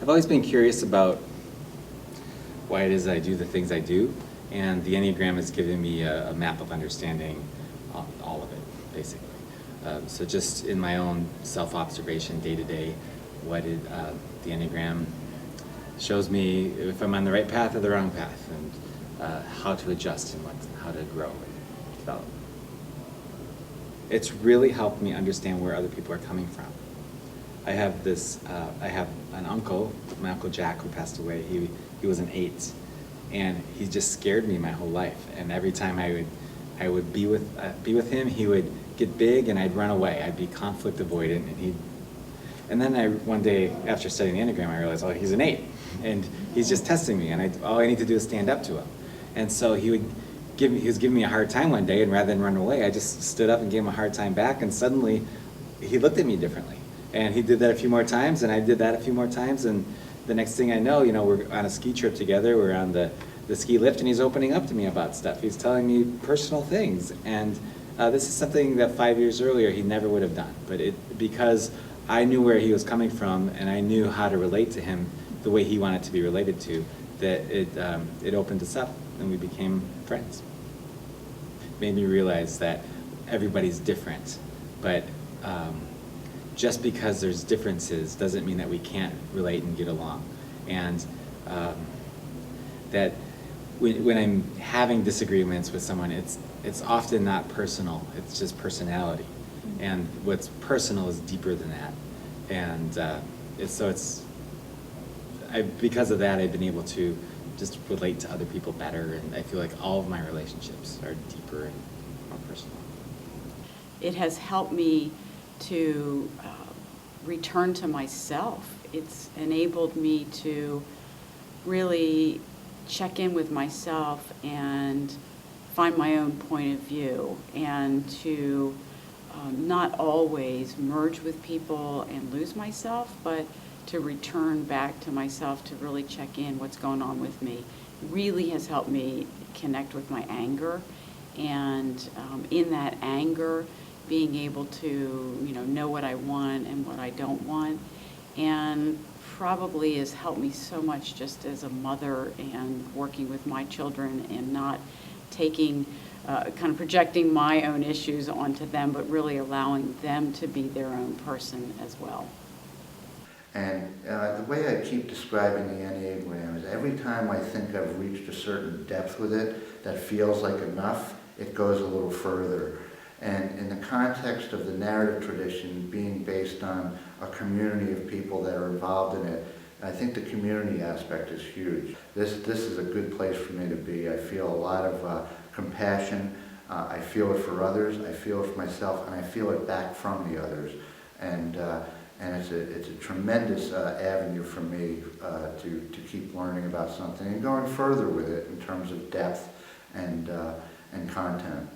I've always been curious about why it is I do the things I do, and the Enneagram has given me a map of understanding all of it, basically. So just in my own self-observation day to day, the Enneagram shows me if I'm on the right path or the wrong path, and how to adjust and how to grow and develop. It's really helped me understand where other people are coming from. I have an uncle, my Uncle Jack, who passed away. He was an 8, and he just scared me my whole life. And every time I would be with him, he would get big, and I'd run away. I'd be conflict avoidant, and then one day after studying the Enneagram, I realized, oh, he's an 8, and he's just testing me, and all I need to do is stand up to him. And so he was giving me a hard time one day, and rather than run away, I just stood up and gave him a hard time back, and suddenly he looked at me differently. And he did that a few more times, and I did that a few more times, and the next thing I know, we're on a ski trip together, we're on the ski lift, and he's opening up to me about stuff. He's telling me personal things, and this is something that 5 years earlier he never would have done. But because I knew where he was coming from, and I knew how to relate to him the way he wanted to be related to, that it opened us up, and we became friends. It made me realize that everybody's different, but just because there's differences doesn't mean that we can't relate and get along. And that when I'm having disagreements with someone, it's often not personal, it's just personality. And what's personal is deeper than that. And because of that, I've been able to just relate to other people better, and I feel like all of my relationships are deeper and more personal. It has helped me to return to myself. It's enabled me to really check in with myself and find my own point of view, and to not always merge with people and lose myself, but to return back to myself to really check in what's going on with me. Really has helped me connect with my anger, and in that anger, being able to know what I want and what I don't want, and probably has helped me so much just as a mother and working with my children, and not taking kind of projecting my own issues onto them, but really allowing them to be their own person as well. And the way I keep describing the Enneagram is every time I think I've reached a certain depth with it that feels like enough, it goes a little further. And in the context of the narrative tradition being based on a community of people that are involved in it, I think the community aspect is huge. This is a good place for me to be. I feel a lot of compassion. I feel it for others, I feel it for myself, and I feel it back from the others. And it's a tremendous avenue for me to keep learning about something and going further with it in terms of depth and content.